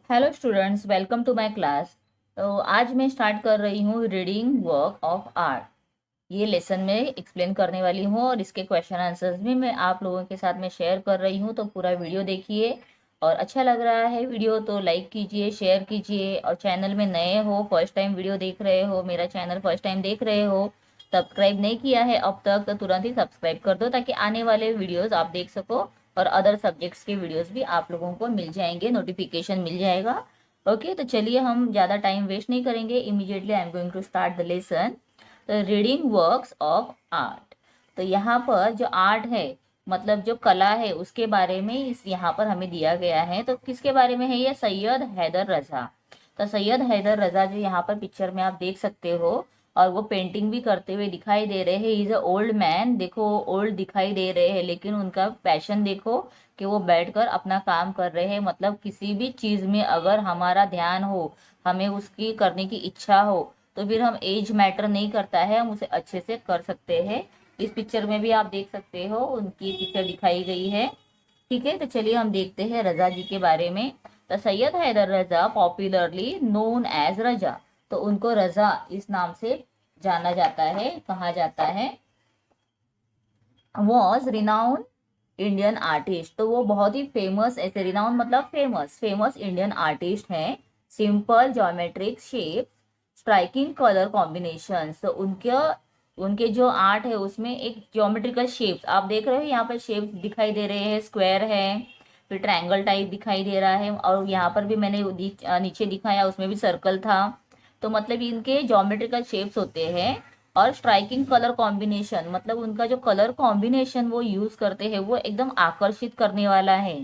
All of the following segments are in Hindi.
Hello students, welcome to my class. तो आज मैं स्टार्ट कर रही हूँ रीडिंग वर्क ऑफ आर्ट। ये लेसन में एक्सप्लेन करने वाली हूँ और इसके क्वेश्चन आंसर्स भी मैं आप लोगों के साथ में शेयर कर रही हूँ। तो पूरा वीडियो देखिए और अच्छा लग रहा है वीडियो तो लाइक कीजिए, शेयर कीजिए। और चैनल में नए हो, फर्स्ट टाइम वीडियो देख रहे हो, मेरा चैनल फर्स्ट टाइम देख रहे हो, सब्सक्राइब नहीं किया है अब तक तो तुरंत ही सब्सक्राइब कर दो ताकि आने वाले वीडियोस आप देख सको और अदर सब्जेक्ट्स के वीडियोस भी आप लोगों को मिल जाएंगे, नोटिफिकेशन मिल जाएगा। ओके, तो चलिए हम ज़्यादा टाइम वेस्ट नहीं करेंगे, immediately I am going to start the lesson. तो रीडिंग वर्क्स ऑफ आर्ट। तो यहाँ पर जो आर्ट है मतलब जो कला है उसके बारे में इस यहाँ पर हमें दिया गया है। तो किसके बारे में है ये? सैयद हैदर रजा। तो सैयद हैदर रजा जो यहाँ पर पिक्चर में आप देख सकते हो और वो पेंटिंग भी करते हुए दिखाई दे रहे हैं। इज अ ओल्ड मैन, देखो ओल्ड दिखाई दे रहे हैं लेकिन उनका पैशन देखो कि वो बैठकर अपना काम कर रहे हैं। मतलब किसी भी चीज में अगर हमारा ध्यान हो, हमें उसकी करने की इच्छा हो तो फिर हम एज मैटर नहीं करता है, हम उसे अच्छे से कर सकते हैं। इस पिक्चर में भी आप देख सकते हो उनकी पिक्चर दिखाई गई है। ठीक है, तो चलिए हम देखते हैं रजा जी के बारे में। तो सैयद हैदर रजा, पॉपुलरली नोन एज रजा, तो उनको रजा इस नाम से जाना जाता है, कहा जाता है। वॉज रिनाउंड इंडियन आर्टिस्ट, तो वो बहुत ही फेमस, ऐसे रिनाउंड मतलब फेमस, फेमस इंडियन आर्टिस्ट हैं। Simple geometric shape, striking colour combination, तो उनके उनके जो आर्ट है उसमें एक ज्योमेट्रिकल शेप्स आप देख रहे हो, यहाँ पर शेप्स दिखाई दे रहे हैं, स्क्वायर है, फिर ट्रायंगल टाइप दिखाई दे रहा है और यहाँ पर भी मैंने नीचे दिखाया उसमें भी सर्कल था। तो मतलब इनके ज्योमेट्रिकल शेप्स होते हैं। और स्ट्राइकिंग कलर कॉम्बिनेशन मतलब उनका जो कलर कॉम्बिनेशन वो यूज करते हैं वो एकदम आकर्षित करने वाला है।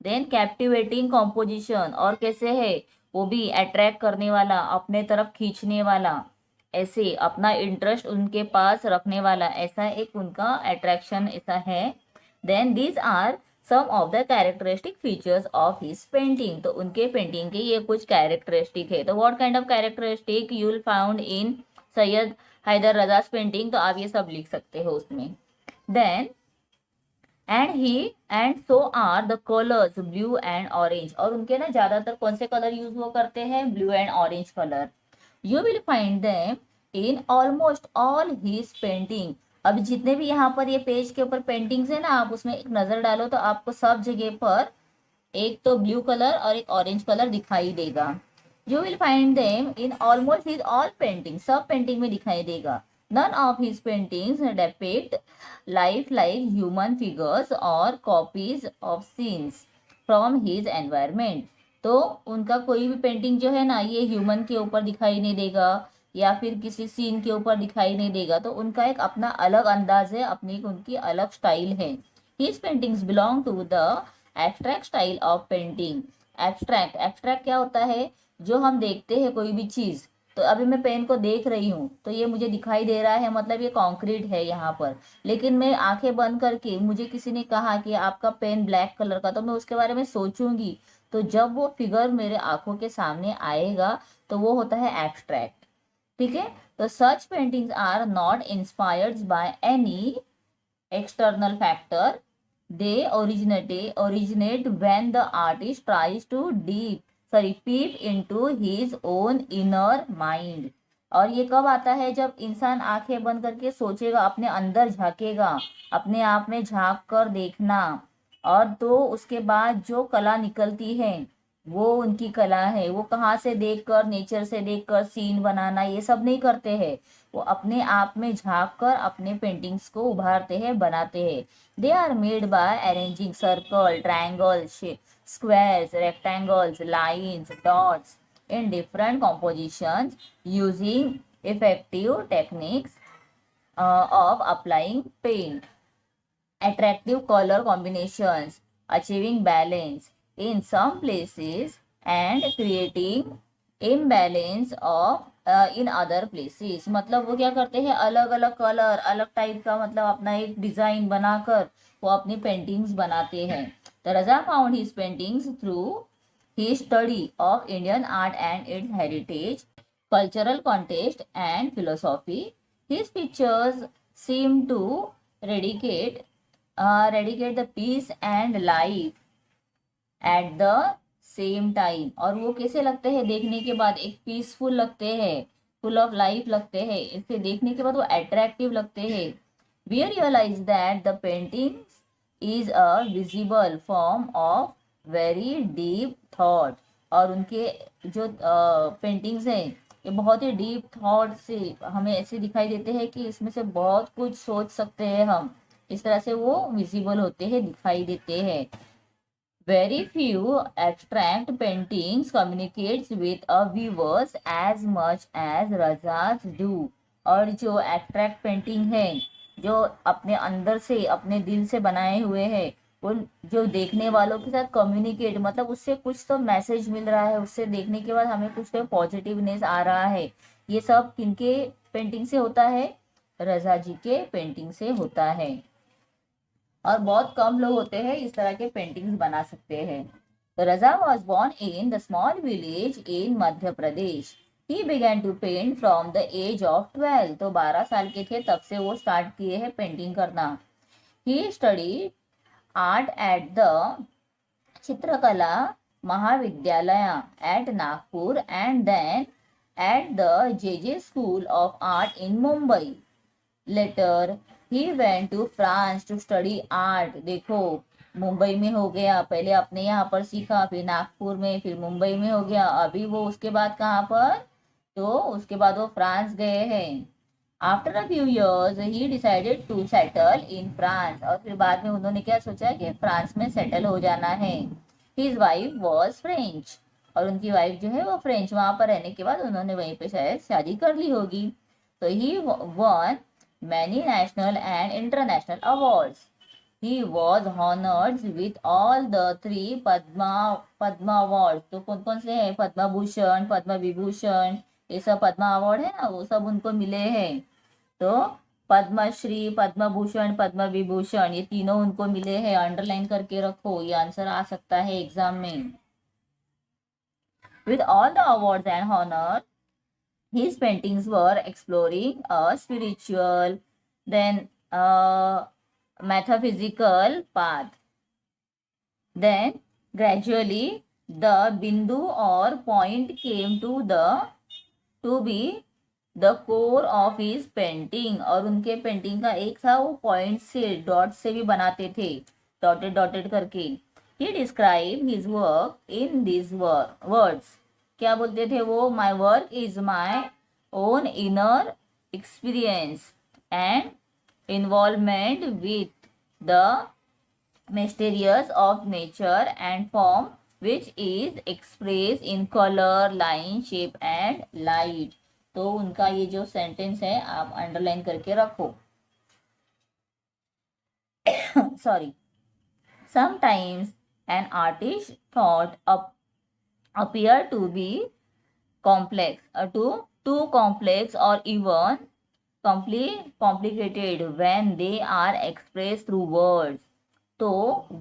देन कैप्टिवेटिंग कॉम्पोजिशन, और कैसे है वो भी अट्रैक्ट करने वाला, अपने तरफ खींचने वाला, ऐसे अपना इंटरेस्ट उनके पास रखने वाला, ऐसा एक उनका अट्रैक्शन ऐसा है। Then these are some of the characteristic features of his painting, तो उनके पेंटिंग के ये कुछ कैरेक्टरिस्टिक है। तो what kind of characteristic you will found in Syed Haider Raza's painting, तो आप ये सब लिख सकते हो उसमें। Then and so are the colours blue and orange, और उनके ना ज्यादातर कौन से कलर यूज वो करते हैं? Blue and orange colour. You will find them in almost all his painting. अब जितने भी यहाँ पर ये पेज के ऊपर पेंटिंग्स है ना, आप उसमें एक नजर डालो तो आपको सब जगह पर एक तो ब्लू कलर और एक ऑरेंज कलर दिखाई देगा। You will find them in almost his all painting, सब पेंटिंग में दिखाई देगा। None of his paintings depict life like human figures और copies of scenes from his environment. तो उनका कोई भी पेंटिंग जो है ना ये ह्यूमन के ऊपर दिखाई नहीं देगा या फिर किसी सीन के ऊपर दिखाई नहीं देगा। तो उनका एक अपना अलग अंदाज है, अपनी उनकी अलग स्टाइल है। His paintings belong to the abstract style of painting. Abstract, abstract क्या होता है? जो हम देखते हैं कोई भी चीज, तो अभी मैं पेन को देख रही हूँ तो ये मुझे दिखाई दे रहा है, मतलब ये कॉन्क्रीट है यहाँ पर। लेकिन मैं आंखें बंद करके, मुझे किसी ने कहा कि आपका पेन ब्लैक कलर का, तो मैं उसके बारे में सोचूंगी। तो जब वो फिगर मेरे आंखों के सामने आएगा तो वो होता है एब्स्ट्रैक्ट। ठीक है, तो such paintings are not inspired by any external factor. They originate when the artist tries to peep into his own inner mind. और ये कब आता है? जब इंसान आंखें बंद करके सोचेगा, अपने अंदर झांकेगा, अपने आप में झांक कर देखना। और तो उसके बाद जो कला निकलती है वो उनकी कला है। वो कहाँ से देखकर, नेचर से देखकर सीन बनाना ये सब नहीं करते हैं, वो अपने आप में झांक कर अपने पेंटिंग्स को उभारते हैं, बनाते हैं। They are made by arranging circle, triangles, squares, rectangles, lines, dots in different compositions using effective techniques of applying paint, attractive color combinations, achieving balance in some places and creating imbalance of in other places. मतलब वो क्या करते हैं, अलग अलग कलर, अलग टाइप का, मतलब अपना एक डिजाइन बनाकर वो अपनी पेंटिंग्स बनाते हैं। तो Raza found his paintings through his study of Indian art and its heritage, cultural context and philosophy. His pictures seem to dedicate the peace and life at the same time. और वो कैसे लगते हैं देखने के बाद, एक पीसफुल लगते हैं, फुल ऑफ लाइफ लगते हैं, इसे देखने के बाद वो अट्रैक्टिव लगते हैं। We realise that the painting is a visible form of very deep thought. और उनके जो पेंटिंग्स हैं ये बहुत ही डीप थॉट से हमें ऐसे दिखाई देते हैं कि इसमें से बहुत कुछ सोच सकते हैं हम। इस तरह से वो विजिबल होते हैं, दिखाई देते हैं। Very few abstract paintings communicates with a viewers as much as Rajas do। और जो abstract painting है, जो अपने अंदर से अपने दिल से बनाए हुए हैं, वो जो देखने वालों के साथ कम्युनिकेट, मतलब उससे कुछ तो मैसेज मिल रहा है, उससे देखने के बाद हमें कुछ तो पॉजिटिवनेस आ रहा है। ये सब किनके पेंटिंग से होता है? रजा जी के पेंटिंग से होता है। और बहुत कम लोग होते हैं इस तरह के पेंटिंग्स बना सकते हैं। तो Raza was born in the small village in Madhya Pradesh. He began to paint from the age of 12। तो 12 साल के थे तब से वो स्टार्ट किए हैं पेंटिंग करना। He studied art at the चित्रकला महाविद्यालय at Nagpur and then at the JJ School of Art in Mumbai। Later he went to France to study art. देखो, मुंबई में हो गया, पहले अपने यहाँ पर सीखा, फिर नागपुर में, फिर मुंबई में हो गया, अभी वो उसके बाद कहाँ पर, तो उसके बाद वो फ्रांस गए हैं। After a few years he decided to settle in France. और फिर बाद में उन्होंने क्या सोचा कि फ्रांस में सेटल हो जाना है। His wife was French. और उनकी वाइफ जो है वो फ्रेंच। वहां पर रहने के बाद उन्होंने वहीं पे शायद शादी कर ली होगी। तो ही one many national and international awards। He was honored with all the three Padma awards। तो कौन कौन से हैं? पद्मा भूषण, पद्मा विभूषण, ये सब पद्मा अवार्ड है ना, वो सब उनको मिले हैं। तो पद्मश्री, पद्म भूषण, पद्म विभूषण, ये तीनों उनको मिले हैं। अंडरलाइन करके रखो, ये आंसर आ सकता है एग्जाम में। With all the awards and honor, his paintings were exploring a spiritual, then a metaphysical path. Then gradually the bindu or point came to be the core of his painting। और उनके पेंटिंग का एक था वो पॉइंट से, डॉट से भी बनाते थे, डॉटेड डॉटेड करके। He described his work in these words। क्या बोलते थे वो? My work is my own inner experience and involvement with the mysterious of nature and form which is expressed in color, line, shape and light। तो उनका ये जो सेंटेंस है आप अंडरलाइन करके रखो। Sorry. Sometimes an artist thought appear to be complex, too complex or even complicated when they are expressed through words। तो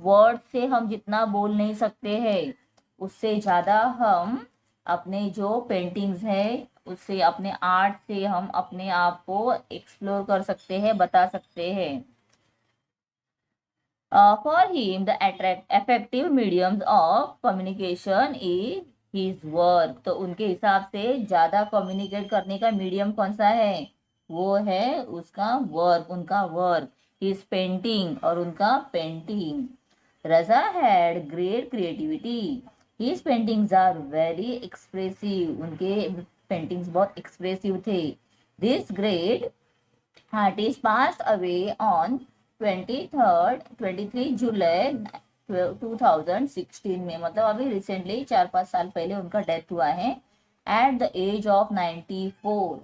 वर्ड से हम जितना बोल नहीं सकते हैं, उससे ज़्यादा हम अपने जो पेंटिंग्स है उससे, अपने आर्ट से हम अपने आप को एक्सप्लोर कर सकते हैं, बता सकते हैं। For him the effective mediums of communication is his work। तो उनके हिसाब से ज़्यादा कम्युनिकेट करने का मीडियम कौन सा है? वो है उसका वर्क, उनका वर्क, हिज पेंटिंग, और उनका painting. Raza had great creativity. His paintings are very expressive. उनके पेंटिंग्स बहुत एक्सप्रेसिव थे। This great artist passed away on 23 July 2016 में, मतलब अभी रिसेंटली 4-5 साल पहले उनका डेथ हुआ है एट द एज ऑफ 94।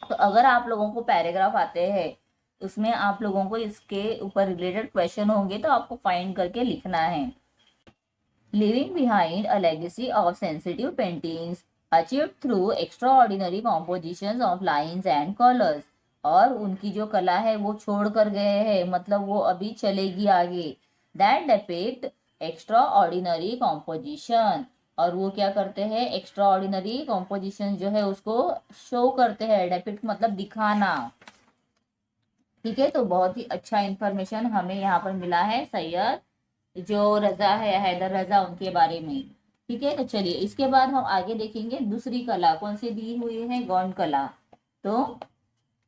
तो अगर आप लोगों को पैराग्राफ आते हैं उसमें आप लोगों को इसके ऊपर रिलेटेड क्वेश्चन होंगे तो आपको फाइंड करके लिखना है। Living behind a legacy of sensitive paintings achieved through extraordinary compositions of lines and colours. और उनकी जो कला है वो छोड़ कर गए हैं, मतलब वो अभी चलेगी आगे। That depict extra ordinary composition. और वो क्या करते हैं? एक्स्ट्रा ऑर्डिनरी कॉम्पोजिशन जो है उसको शो करते हैं। डिपिक्ट मतलब दिखाना। ठीक है, तो बहुत ही अच्छा इंफॉर्मेशन हमें यहाँ पर मिला है सैयद जो रजा है, हैदर रजा, उनके बारे में। ठीक है, तो चलिए इसके बाद हम आगे देखेंगे दूसरी कला कौन सी दी हुई है, गौंड कला। तो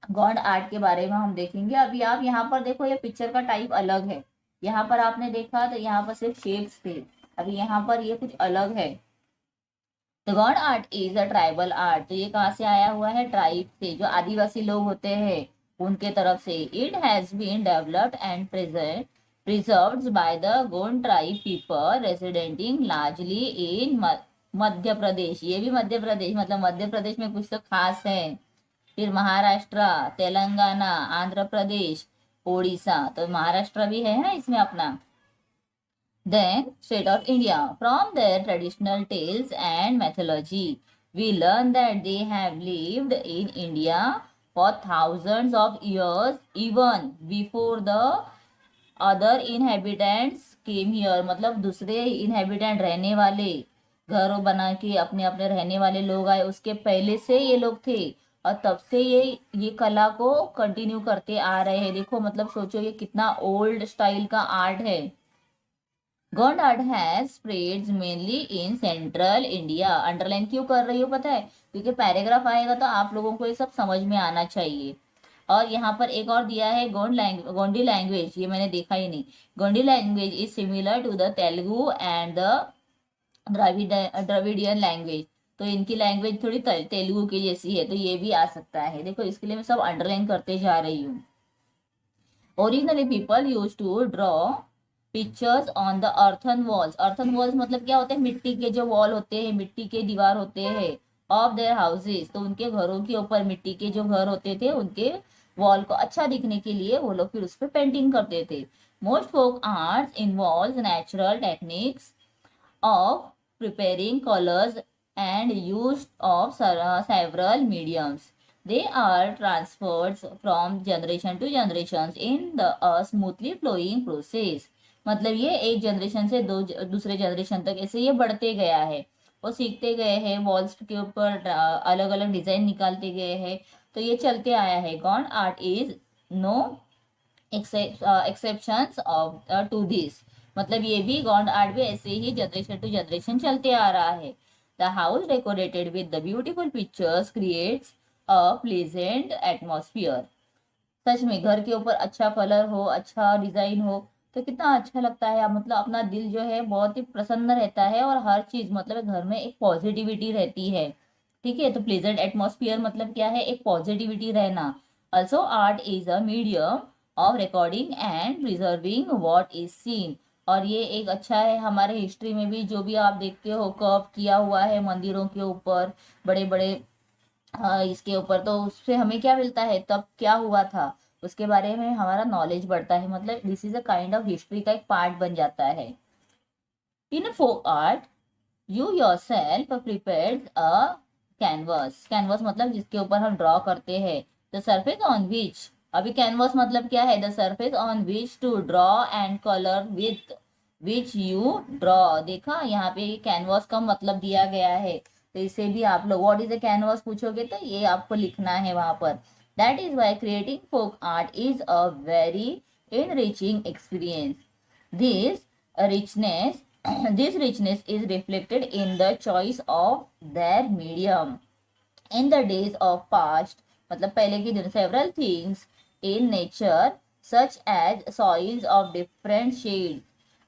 गॉड आर्ट के बारे में हम देखेंगे। अभी आप यहाँ पर देखो, ये पिक्चर का टाइप अलग है। यहाँ पर आपने देखा तो यहाँ पर सिर्फ शेप्स थे, अभी यहाँ पर ये कुछ अलग है। The God art is a tribal art, तो ये कहाँ से आया हुआ है, ट्राइब से, जो आदिवासी लोग होते हैं उनके तरफ से। It has been developed and preserved by the Gond tribe people residenting largely in Madhya Pradesh. ये भी मध्य प्रदेश, मतलब मध्य प्रदेश में कुछ तो खास है। फिर महाराष्ट्र, तेलंगाना, आंध्र प्रदेश, ओडिशा, तो महाराष्ट्र भी है ना इसमें अपना। Then state of India. From their traditional tales and mythology, we learn that they have lived in India for thousands of years, even before the other inhabitants came here. मतलब दूसरे inhabitant रहने वाले, घरों बना के अपने अपने रहने वाले लोग आए, उसके पहले से ये लोग थे और तब से ये कला को कंटिन्यू करते आ रहे हैं। देखो मतलब सोचो ये कितना ओल्ड स्टाइल का आर्ट है। Gond art has spreads mainly in central India. Underline क्यों कर रही हो पता है, क्योंकि पैराग्राफ आएगा तो आप लोगों को ये सब समझ में आना चाहिए। और यहाँ पर एक और दिया है गोंडी लैंग्वेज, ये मैंने देखा ही नहीं। Gondi language is similar to the Telugu and the Dravidian language. तो इनकी लैंग्वेज थोड़ी तेलुगु की जैसी है, तो ये भी आ सकता है। देखो इसके लिए मैं सब अंडरलाइन करते जा रही हूँ। Originally people use to draw pictures on the earthen walls. Earthen walls मतलब क्या होते हैं, मिट्टी के जो वॉल होते हैं, मिट्टी के दीवार होते हैं। ऑफ देयर हाउसेस, तो उनके घरों के ऊपर मिट्टी के जो घर होते थे उनके वॉल को अच्छा दिखने के लिए वो लोग फिर उस पर पेंटिंग करते थे। Most folk arts involve natural techniques of preparing colors and use of several mediums. They are transferred from generation to generations in the a smoothly flowing process. मतलब ये एक जनरेशन से दूसरे जनरेशन तक ऐसे ये बढ़ते गया है, वो सीखते गए हैं, वॉल्स के ऊपर अलग अलग डिजाइन निकालते गए हैं, तो ये चलते आया है। Gond art is no exceptions of to this. मतलब ये भी गॉड आर्ट भी ऐसे ही जनरेशन टू जनरेशन चलते आ रहा है। The house decorated with the beautiful pictures creates a pleasant atmosphere. सच में घर के ऊपर अच्छा कलर हो, अच्छा डिजाइन हो तो कितना अच्छा लगता है। मतलब अपना दिल जो है बहुत ही प्रसन्न रहता है और हर चीज मतलब घर में एक पॉजिटिविटी रहती है। ठीक है, तो प्लेजेंट एटमोस्फियर मतलब क्या है, एक पॉजिटिविटी रहना। Also art is a medium of recording and preserving what is seen. और ये एक अच्छा है, हमारे हिस्ट्री में भी जो भी आप देखते हो कर्व किया हुआ है मंदिरों के ऊपर, बड़े बड़े इसके ऊपर, तो उससे हमें क्या मिलता है, तब क्या हुआ था उसके बारे में हमारा नॉलेज बढ़ता है। मतलब this is a kind of history का एक पार्ट बन जाता है। In folk art you yourself prepared a canvas. Canvas मतलब जिसके ऊपर हम ड्रॉ करते हैं। द सरफेस ऑन विच, अभी कैनवस मतलब क्या है, the surface on which to draw and colour with which you draw. देखा यहाँ पे कैनवस का मतलब दिया गया है, तो इसे भी आप लोग व्हाट इज अ कैनवस पूछोगे तो ये आपको लिखना है वहां पर। That is why creating folk art is a very enriching experience. This richness, this richness is reflected in the choice of their medium. In the days of past, मतलब पहले के दिन, several things in nature such as soils of different shades,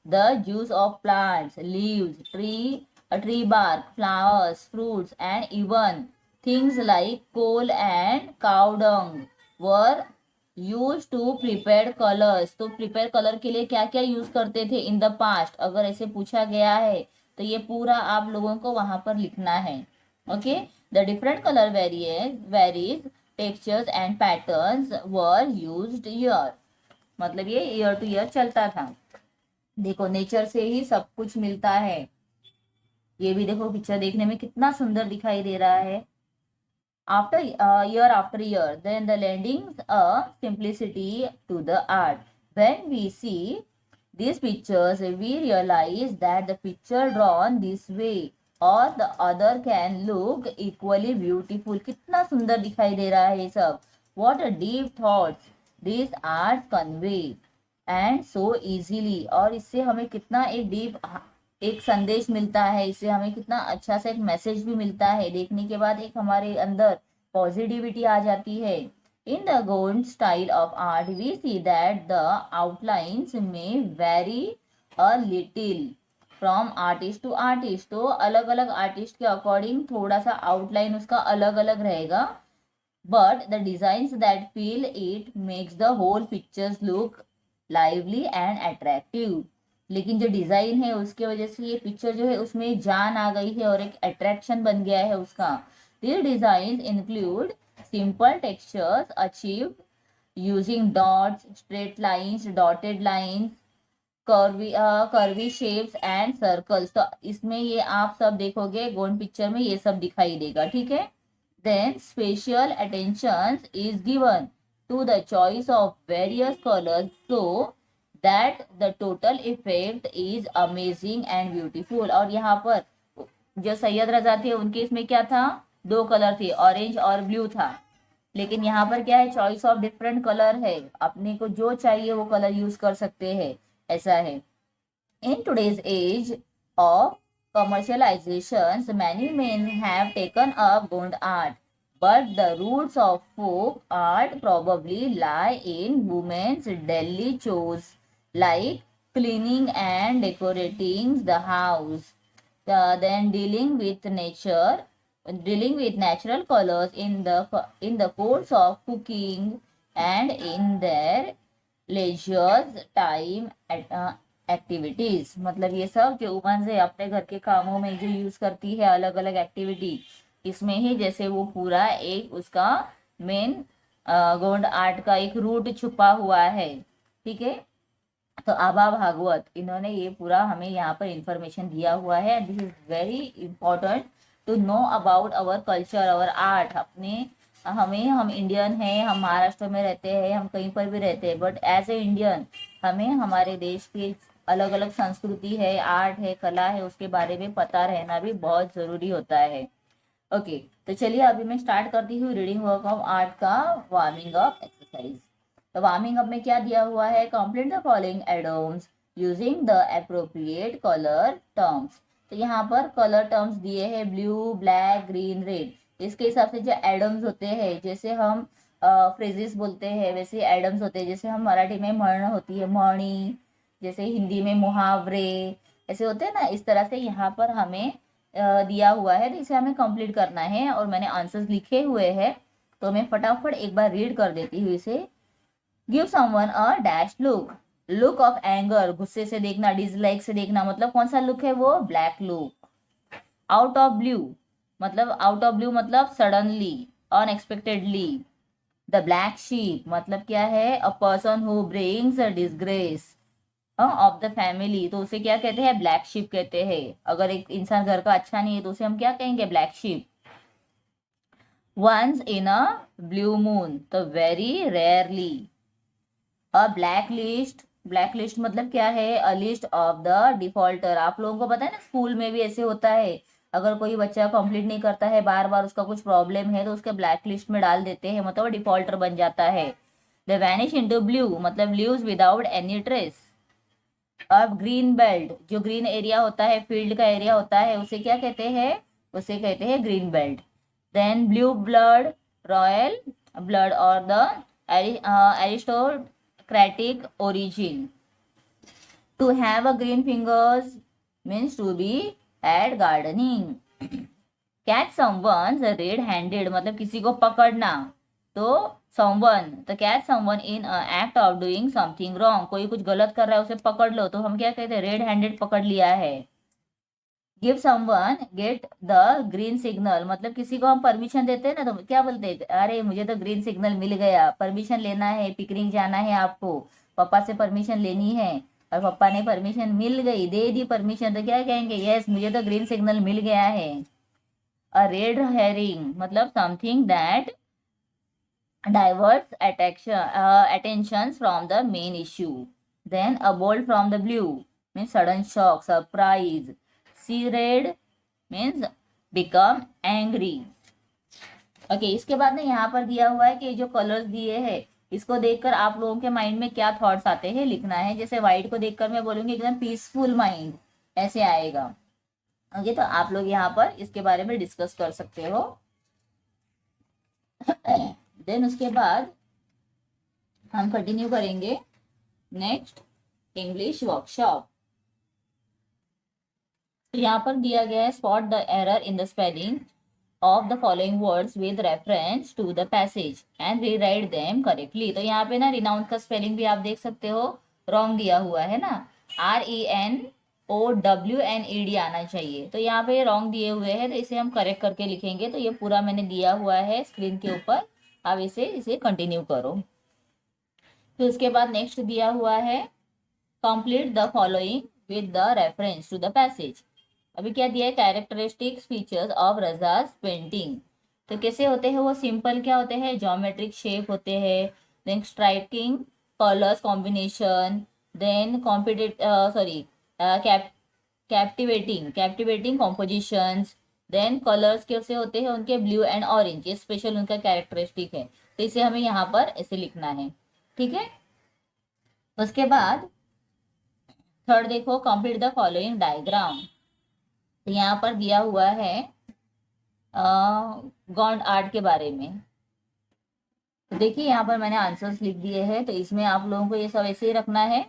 the juice of plants, leaves, tree bark, flowers, fruits, and even things like coal and cow dung were use to prepare colours. तो प्रिपेयर कलर के लिए क्या क्या यूज करते थे इन द पास्ट, अगर ऐसे पूछा गया है तो ये पूरा आप लोगों को वहां पर लिखना है। Okay, the different colour varies textures and patterns were used year. मतलब ये ईयर टू ईयर चलता था। देखो नेचर से ही सब कुछ मिलता है। ये भी देखो पिक्चर देखने में कितना सुंदर दिखाई दे रहा है। After year after year, then the lending a simplicity to the art. When we see these pictures, we realize that the picture drawn this way or the other can look equally beautiful. कितना सुंदर दिखाई दे रहा है ये सब। What a deep thoughts these art convey and so easily। और इससे हमें कितना एक डीप एक संदेश मिलता है, इससे हमें कितना अच्छा सा एक मैसेज भी मिलता है, देखने के बाद एक हमारे अंदर पॉजिटिविटी आ जाती है। In the Gond style of art we see that the outlines may very a little from artist to artist. तो अलग अलग आर्टिस्ट के अकॉर्डिंग थोड़ा सा आउटलाइन उसका अलग अलग रहेगा, but the designs that fill it makes the whole pictures look lively and attractive। लेकिन जो डिजाइन है उसके वजह से ये पिक्चर जो है उसमें जान आ गई है और एक अट्रैक्शन बन गया है उसका। these designs include simple textures achieved using dots, straight lines, dotted lines, curvy shapes and circles. तो इसमें ये आप सब देखोगे गोंड पिक्चर में ये सब दिखाई देगा, ठीक है। Then special attention is given to the choice of various colors so that the total effect is amazing and beautiful। और यहाँ पर जो सैयद रजा थे उनके इसमें क्या था, 2 कलर थे, ऑरेंज और ब्लू था। लेकिन यहाँ पर क्या है, चॉइस ऑफ डिफरेंट कलर है, अपने को जो चाहिए वो कलर यूज कर सकते हैं, ऐसा है। In today's age of commercializations, many men have taken up Gond art, but the roots of folk art probably lie in women's daily chores like cleaning and decorating the house, then dealing with natural colors in the course of cooking and in their leisure time activities. मतलब ये सब जो वुमेन्स है अपने घर के कामों में जो यूज करती है अलग अलग एक्टिविटी, इसमें ही जैसे वो पूरा एक उसका मेन गोंड आर्ट का एक रूट छुपा हुआ है, ठीक है। तो आबा भागवत इन्होंने ये पूरा हमें यहाँ पर इंफॉर्मेशन दिया हुआ है। This is very important to know about our culture, our art. हम इंडियन हैं, हम महाराष्ट्र में रहते हैं, हम कहीं पर भी रहते हैं, बट एज ए इंडियन हमें हमारे देश के अलग अलग संस्कृति है, आर्ट है, कला है, उसके बारे में पता रहना भी बहुत जरूरी होता है। ओके तो चलिए अभी मैं स्टार्ट करती हूँ रीडिंग वर्क ऑफ आर्ट का वार्मिंग अप एक्सरसाइज। तो वार्मिंग अप में क्या दिया हुआ है, complete the following items using the appropriate colour terms. तो यहाँ पर कलर टर्म्स दिए हैं ब्लू, ब्लैक, ग्रीन, रेड। इसके हिसाब से जो एडम्स होते हैं, जैसे हम फ्रेजेस बोलते हैं वैसे एडम्स होते हैं। जैसे हम मराठी में मर्ण होती है, मणी, जैसे हिंदी में मुहावरे ऐसे होते हैं ना, इस तरह से यहाँ पर हमें दिया हुआ है। तो इसे हमें कंप्लीट करना है और मैंने आंसर्स लिखे हुए हैं, तो मैं फटाफट एक बार रीड कर देती हूँ इसे। Give someone a dash look, look of anger, गुस्से से देखना, डिसलाइक से देखना, मतलब कौन सा लुक है वो, black look. Out of blue मतलब suddenly, unexpectedly. The black sheep मतलब क्या है, a person who brings a disgrace of the family. तो उसे क्या कहते हैं, ब्लैक शीप कहते हैं। अगर एक इंसान घर का अच्छा नहीं है तो उसे हम क्या कहेंगे, black sheep. Once in a blue moon तो very rarely. A black list मतलब क्या है, a list of the defaulter. आप लोगों को पता है ना, स्कूल में भी ऐसे होता है, अगर कोई बच्चा कंप्लीट नहीं करता है, बार बार उसका कुछ प्रॉब्लम है, तो उसके ब्लैक लिस्ट में डाल देते हैं, मतलब डिफॉल्टर बन जाता है। द वैनिश इनटू ब्लू मतलब लीव्स विदाउट एनी ट्रेस। अब ग्रीन बेल्ट, जो ग्रीन एरिया होता है, फील्ड का एरिया होता है, उसे क्या कहते हैं, उसे कहते हैं green belt. Then blue blood, royal blood और the aristocratic origin. To have a green fingers means to be at gardening. Catch someone red handed मतलब किसी को पकड़ना, तो someone to catch someone in act of doing something wrong, कोई कुछ गलत कर रहा है उसे पकड़ लो, तो हम क्या कहते हैं, रेड हैंडेड पकड़ लिया है। Give someone get the green signal मतलब किसी को हम परमिशन देते हैं ना, तो क्या बोलते हैं, अरे मुझे तो ग्रीन सिग्नल मिल गया, परमिशन लेना है, पिकनिक जाना है आपको, पापा से परमिशन लेनी है, और पापा ने परमिशन मिल गई, दे दी परमिशन, तो क्या कहेंगे, यस मुझे तो ग्रीन सिग्नल मिल गया है। अ रेड हेरिंग मतलब something that diverts attention from the main issue. Then a bolt from the blue means sudden shock, surprise. See red means become angry. Okay इसके बाद ना यहाँ पर दिया हुआ है कि जो कलर्स दिए हैं इसको देखकर आप लोगों के माइंड में क्या थॉट्स आते हैं लिखना है। जैसे व्हाइट को देखकर मैं बोलूंगी एकदम पीसफुल माइंड, ऐसे आएगा। ओके, तो आप लोग यहाँ पर इसके बारे में डिस्कस कर सकते हो। देन उसके बाद हम कंटिन्यू करेंगे नेक्स्ट इंग्लिश वर्कशॉप। तो यहाँ पर दिया गया है spot the error in the spelling of the following words with reference to the passage and rewrite them correctly. तो यहाँ पे ना रिनाउंस का स्पेलिंग भी आप देख सकते हो, रॉन्ग दिया हुआ है ना, RENOWNED आना चाहिए, तो यहाँ पे रॉन्ग दिए हुए हैं, तो इसे हम करेक्ट करके लिखेंगे। तो ये पूरा मैंने दिया हुआ है स्क्रीन के ऊपर, आप इसे कंटिन्यू करो। फिर उसके बाद नेक्स्ट दिया हुआ है complete the following with the reference to the passage. अभी क्या दिया है, characteristics features of Raza's painting. तो कैसे होते हैं वो, सिंपल क्या होते हैं, ज्योमेट्रिक शेप होते हैं, then striking colours combination, then कॉम्पिटेट sorry captivating compositions, then colours कैसे होते हैं उनके, ब्लू एंड ऑरेंज, ये स्पेशल उनका कैरेक्टरिस्टिक है, तो इसे हमें यहाँ पर ऐसे लिखना है। ठीक है, उसके बाद थर्ड देखो, कंप्लीट द फॉलोइंग डायग्राम। तो यहाँ पर दिया हुआ है गॉन्ड आर्ट के बारे में। तो देखिए यहाँ पर मैंने आंसर्स लिख दिए हैं, तो इसमें आप लोगों को ये सब ऐसे ही रखना है,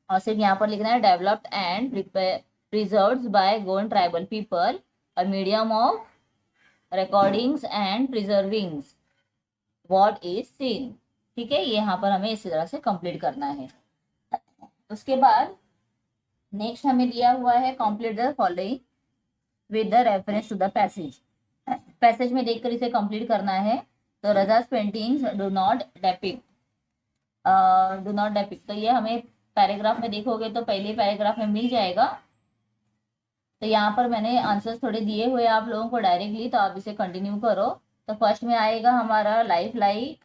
और सिर्फ यहाँ पर लिखना है developed and preserved by Gond tribal people, a medium of recordings and preservings what is seen. ठीक है, ये यहाँ पर हमें इसी तरह से कंप्लीट करना है। उसके बाद नेक्स्ट हमें दिया हुआ है complete the following with the reference to the passage. Passage में देखकर इसे कंप्लीट करना है। तो Raza's paintings do not depict, तो ये हमें पैराग्राफ में देखोगे तो पहले पैराग्राफ में मिल जाएगा। तो यहाँ पर मैंने आंसर्स थोड़े दिए हुए आप लोगों को डायरेक्टली, तो आप इसे कंटिन्यू करो। तो फर्स्ट में आएगा हमारा life like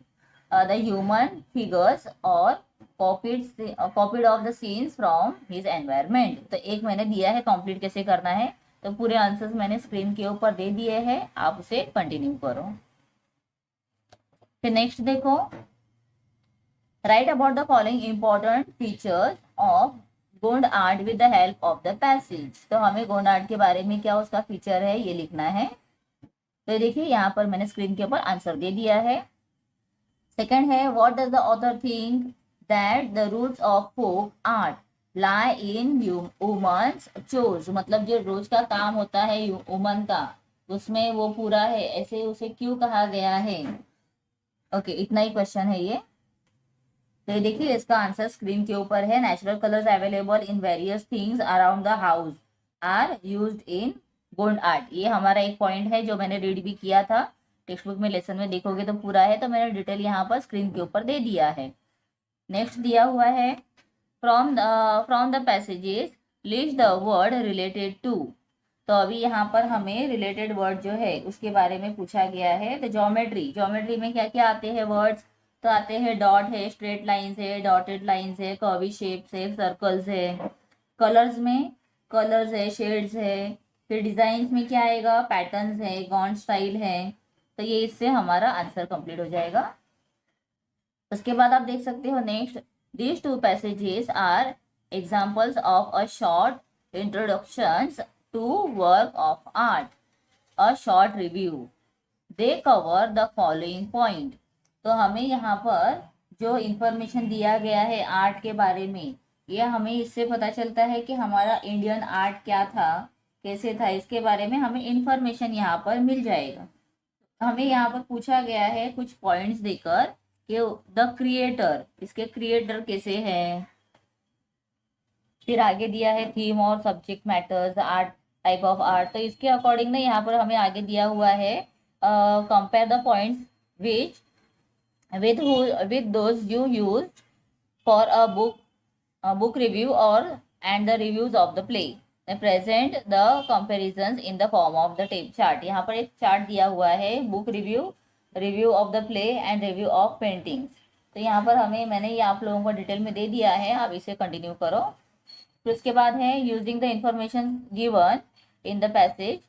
the human figures और copied of the scenes from his environment. तो एक मैंने दिया है कंप्लीट कैसे करना है, तो पूरे आंसर्स मैंने स्क्रीन के ऊपर दे दिए हैं, आप उसे कंटिन्यू करो। फिर नेक्स्ट देखो, right about the following important features of Gond art with the help of the passage. तो हमें गोंड आर्ट के बारे में क्या उसका फीचर है ये लिखना है। तो देखिए यहाँ पर मैंने स्क्रीन के ऊपर आंसर दे दिया है। सेकंड है, what does the author think that the roots of folk art lie in women's चोज, मतलब जो रोज का काम होता है वुमन का, उसमें वो पूरा है, ऐसे उसे क्यों कहा गया है। ओके, इतना ही क्वेश्चन है ये। तो ये देखिए इसका आंसर स्क्रीन के ऊपर है, natural colours available in various things around the house are used in Gond art. ये हमारा एक पॉइंट है जो मैंने रीड भी किया था, टेक्स्ट बुक में लेसन में देखोगे तो पूरा है, तो मैंने डिटेल यहाँ पर स्क्रीन के ऊपर दे दिया है। नेक्स्ट दिया हुआ है from the passages list the word related to. तो अभी यहाँ पर हमें रिलेटेड वर्ड जो है उसके बारे में पूछा गया है। तो ज्योमेट्री में क्या क्या आते हैं वर्ड्स, तो आते हैं डॉट है, स्ट्रेट लाइंस है, डॉटेड लाइंस है, कर्वी शेप्स है, सर्कल्स है। कलर्स में कलर्स है, शेड्स है। फिर डिजाइन में क्या आएगा, पैटर्न्स है, गॉन्ड स्टाइल है। तो ये इससे हमारा आंसर कंप्लीट हो जाएगा। उसके बाद आप देख सकते हो next, these two passages are examples of a short introductions to work of art, a short review. They cover the following point. तो हमें यहाँ पर जो इंफॉर्मेशन दिया गया है आर्ट के बारे में, ये हमें इससे पता चलता है कि हमारा इंडियन आर्ट क्या था, कैसे था, इसके बारे में हमें इंफॉर्मेशन यहाँ पर मिल जाएगा। हमें यहाँ पर पूछा गया है कुछ पॉइंट्स देकर कि द क्रिएटर, इसके क्रिएटर कैसे हैं। फिर आगे दिया है थीम और subject matters, art type of art. तो इसके अकॉर्डिंग ना यहाँ पर हमें आगे दिया हुआ है compare the points which with those you used for a book review or and the reviews of the play. Then present the comparisons in the form of the tape chart. यहाँ पर एक चार्ट दिया हुआ है, book review of the play and review of paintings. तो यहाँ पर मैंने ये आप लोगों को डिटेल में दे दिया है, आप इसे कंटिन्यू करो। फिर उसके बाद है using the information given in the passage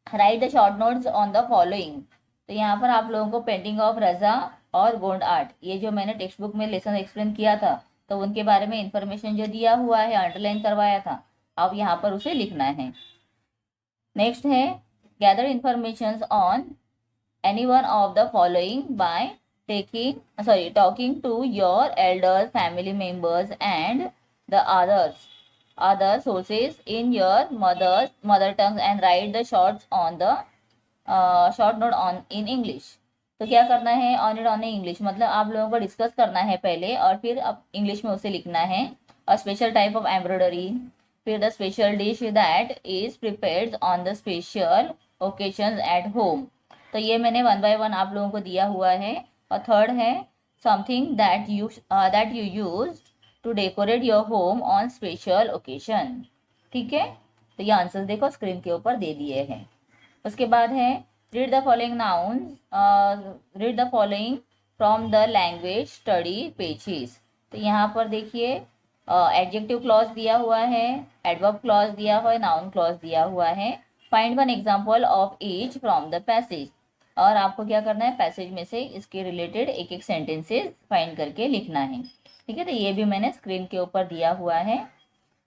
right the short notes on the following. तो यहाँ पर आप लोगों को पेंटिंग ऑफ रजा और गोंड आर्ट, ये जो मैंने टेक्स्ट बुक में लेसन एक्सप्लेन किया था, तो उनके बारे में इंफॉर्मेशन जो दिया हुआ है, अंडरलाइन करवाया था, अब यहाँ पर उसे लिखना है। नेक्स्ट है gather information on any one of the following bye talking to your elders, family members and the other sources in your mother tongue and write the shorts on the short note on in English. तो क्या करना है, ऑन इट ऑन इंग्लिश, मतलब आप लोगों को डिस्कस करना है पहले और फिर अब इंग्लिश में उसे लिखना है। A special type of embroidery, फिर the special dish that is prepared on the special occasion at home. तो ये मैंने वन बाय वन आप लोगों को दिया हुआ है। और थर्ड है something that you use to decorate your home on special occasion. ठीक है, तो ये आंसर देखो स्क्रीन के ऊपर दे दिए हैं। उसके बाद है read the following noun, read the following from the language study pages. तो यहाँ पर देखिए एडजेक्टिव क्लॉज दिया हुआ है, एडवर्ब क्लॉज दिया हुआ है, नाउन क्लॉज दिया हुआ है। Find one example of each from the passage. और आपको क्या करना है, पैसेज में से इसके रिलेटेड एक एक सेंटेंसेस फाइंड करके लिखना है। ठीक है, तो ये भी मैंने स्क्रीन के ऊपर दिया हुआ है।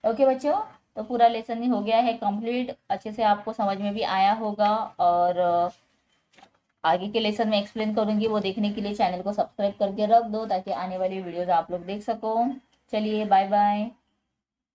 ओके बच्चों, तो पूरा लेसन ही हो गया है कंप्लीट, अच्छे से आपको समझ में भी आया होगा। और आगे के लेसन में एक्सप्लेन करूंगी, वो देखने के लिए चैनल को सब्सक्राइब करके रख दो ताकि आने वाली वीडियोस आप लोग देख सको। चलिए बाय बाय।